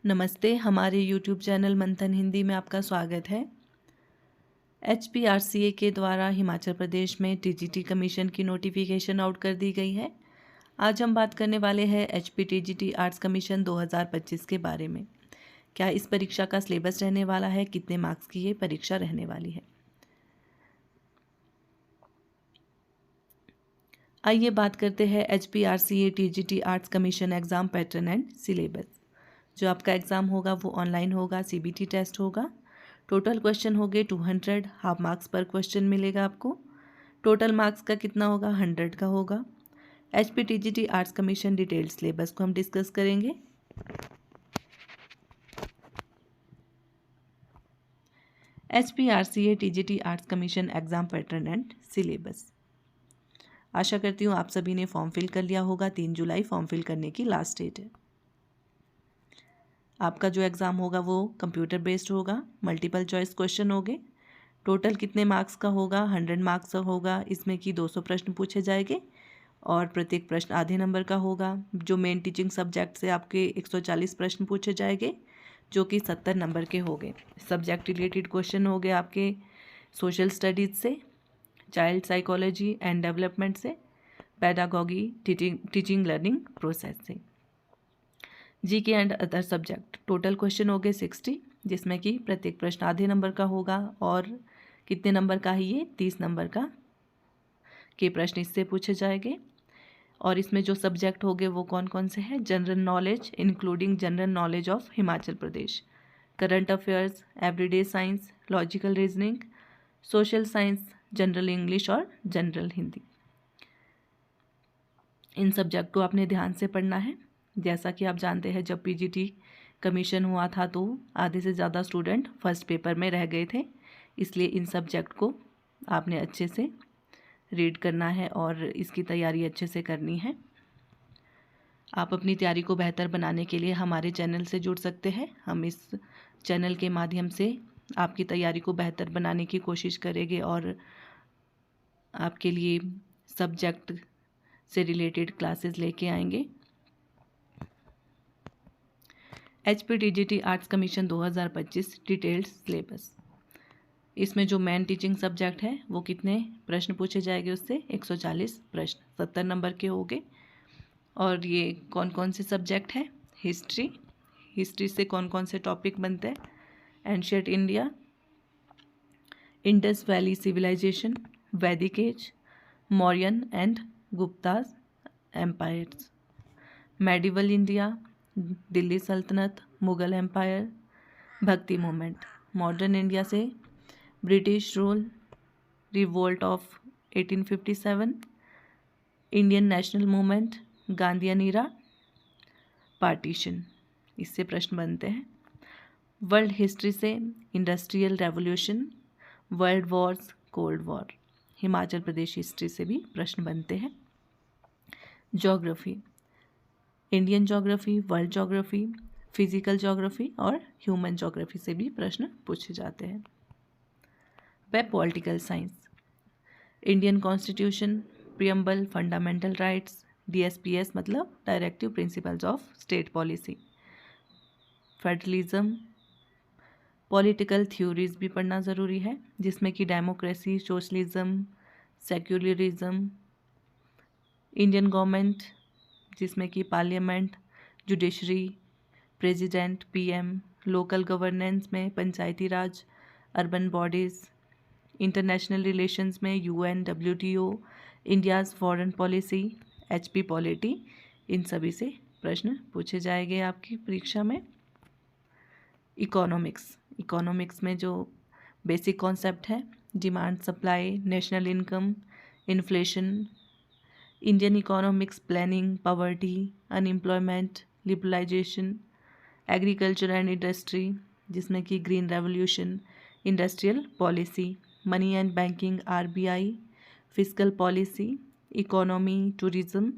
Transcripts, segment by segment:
नमस्ते, हमारे YouTube channel मंथन हिंदी में आपका स्वागत है। HPRCA के द्वारा हिमाचल प्रदेश में TGT कमीशन की नोटिफिकेशन आउट कर दी गई है। आज हम बात करने वाले हैं HPTGT आर्ट्स कमीशन 2025 के बारे में। क्या इस परीक्षा का सिलेबस रहने वाला है, कितने मार्क्स की ये परीक्षा रहने वाली है। आइए बात करते हैं HPRCA TGT arts commission exam pattern and syllabus. जो आपका एग्ज़ाम होगा वो ऑनलाइन होगा, CBT टेस्ट होगा। टोटल क्वेश्चन होंगे 200, हाफ मार्क्स पर क्वेश्चन मिलेगा आपको। टोटल मार्क्स का कितना होगा, 100 का होगा। HPTGT arts commission detailed syllabus को हम डिस्कस करेंगे। HPRCA TGT arts commission exam pattern and syllabus. आशा करती हूँ आप सभी ने फॉर्म फिल कर लिया होगा। 3 जुलाई फॉर्म फिल करने की लास्ट डेट है। आपका जो एग्ज़ाम होगा वो कंप्यूटर बेस्ड होगा, मल्टीपल चॉइस क्वेश्चन होंगे। टोटल कितने मार्क्स का होगा, 100 मार्क्स का होगा। इसमें कि 200 प्रश्न पूछे जाएंगे और प्रत्येक प्रश्न आधे नंबर का होगा। जो मेन टीचिंग सब्जेक्ट से आपके 140 प्रश्न पूछे जाएंगे, जो कि 70 नंबर के होंगे। सब्जेक्ट रिलेटेड क्वेश्चन हो गए आपके सोशल स्टडीज़ से, चाइल्ड साइकोलॉजी एंड डेवलपमेंट से, पेडागॉगी टीचिंग लर्निंग प्रोसेस से। GK and other subject total question हो गए 60, जिसमें कि प्रत्येक प्रश्न आधे नंबर का होगा। और कितने नंबर का है ये, 30 नंबर का के प्रश्न इससे पूछे जाएंगे। और इसमें जो सब्जेक्ट होंगे वो कौन कौन से हैं, general knowledge including general knowledge of Himachal Pradesh, current affairs, everyday science, logical reasoning, social science, general English और जनरल हिंदी। इन सब्जेक्ट को आपने ध्यान से पढ़ना है। जैसा कि आप जानते हैं, जब PGT कमीशन हुआ था तो आधे से ज़्यादा स्टूडेंट फर्स्ट पेपर में रह गए थे। इसलिए इन सब्जेक्ट को आपने अच्छे से रीड करना है और इसकी तैयारी अच्छे से करनी है। आप अपनी तैयारी को बेहतर बनाने के लिए हमारे चैनल से जुड़ सकते हैं। हम इस चैनल के माध्यम से आपकी तैयारी को बेहतर बनाने की कोशिश करेंगे और आपके लिए सब्जेक्ट से रिलेटेड क्लासेस लेके आएंगे। HPTGT arts commission 2025 detailed syllabus. इसमें जो मेन टीचिंग सब्जेक्ट है वो कितने प्रश्न पूछे जाएंगे, उससे 140 प्रश्न 70 नंबर के होंगे। और ये कौन कौन से सब्जेक्ट हैं, हिस्ट्री से कौन कौन से टॉपिक बनते हैं, ancient India, Indus valley civilisation, Vedic age, Mauryan and Guptas empires, medieval India, Delhi सल्तनत, Mughal empire, bhakti movement, modern India से British rule, revolt of 1857, Indian national movement, Gandhian era, partition, इससे प्रश्न बनते हैं। वर्ल्ड हिस्ट्री से industrial revolution, world wars, cold war, Himachal Pradesh history से भी प्रश्न बनते हैं। Geography, Indian geography, world geography, physical geography और ह्यूमन ज्योग्राफी से भी प्रश्न पूछे जाते हैं। वह political science, Indian constitution, preamble, fundamental rights, DSPS मतलब directive principles of state policy, federalism, political theories भी पढ़ना ज़रूरी है, जिसमें कि democracy, socialism, secularism, Indian government, जिसमें कि parliament, judiciary, president, PM, local governance में Panchayati Raj, urban bodies, international relations में UN, WTO, India's foreign policy, HP polity, इन सभी से प्रश्न पूछे जाएंगे आपकी परीक्षा में। इकोनॉमिक्स में जो बेसिक कॉन्सेप्ट है, demand supply, national income, inflation, Indian economics planning, poverty, unemployment, liberalisation, agriculture and industry, जिसमें कि green revolution, industrial policy, money and banking, RBI, fiscal policy, economy, tourism,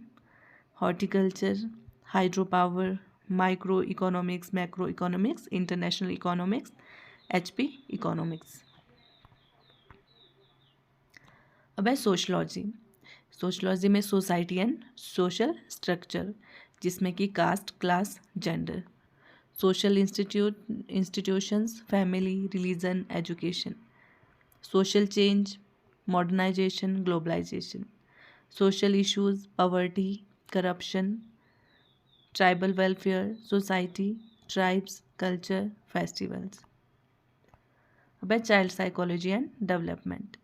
horticulture, hydro power, micro economics, macro economics, international economics, HP economics. अब है sociology में society and social structure, जिसमें कि caste, class, gender, social institutions, family, religion, education. Social change, modernization, globalization. Social issues, poverty, corruption, tribal welfare, society, tribes, culture, festivals. अब है child psychology and development.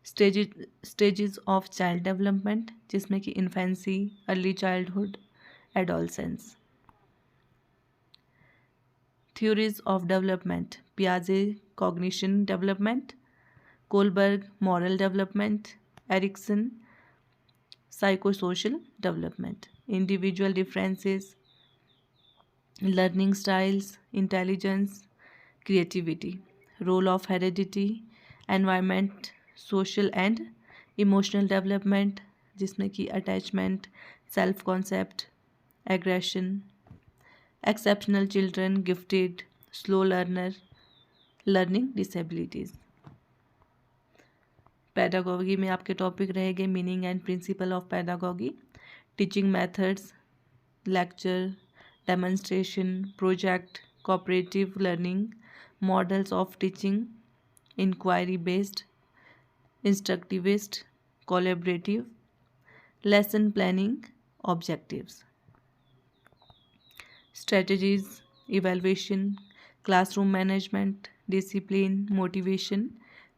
Stages of child development, जिसमें कि infancy, early childhood, adolescence. Theories of development, पियाजे cognition development, Kohlberg moral development, Erikson psychosocial development. Individual differences, learning styles, intelligence, creativity. Role of heredity, environment, social and emotional development, जिसमें कि attachment, self concept, aggression. Exceptional children, gifted, slow learner, learning disabilities. Pedagogy में आपके topic रहेंगे meaning and principle of pedagogy, teaching methods, lecture, demonstration, project, cooperative learning, models of teaching, inquiry based, instructivist, collaborative, lesson planning, objectives. Strategies, evaluation, classroom management, discipline, motivation,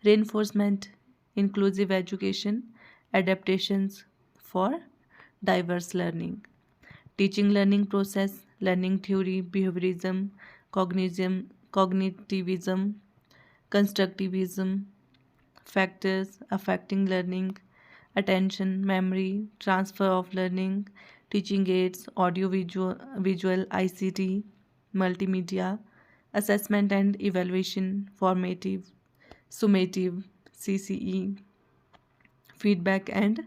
reinforcement, inclusive education, adaptations for diverse learning. Teaching learning process, learning theory, behaviourism, cognitivism, constructivism, factors affecting learning, attention, memory, transfer of learning, teaching aids, audio visual ICT, multimedia, assessment and evaluation, formative, summative, CCE, feedback and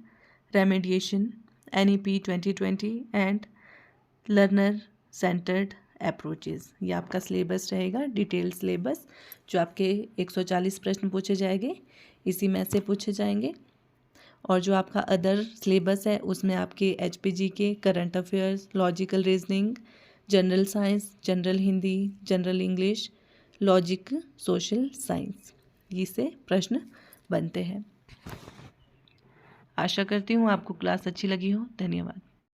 remediation, NEP 2020 and learner centered approaches. ये आपका syllabus रहेगा, detail syllabus, जो आपके 140 प्रश्न पूछे जाएंगे, इसी में से पूछे जाएंगे। और जो आपका अदर सिलेबस है उसमें आपके HPG के current affairs, logical reasoning, general science, general Hindi, general English, logic, social science, इससे प्रश्न बनते हैं। आशा करती हूँ आपको क्लास अच्छी लगी हो। धन्यवाद।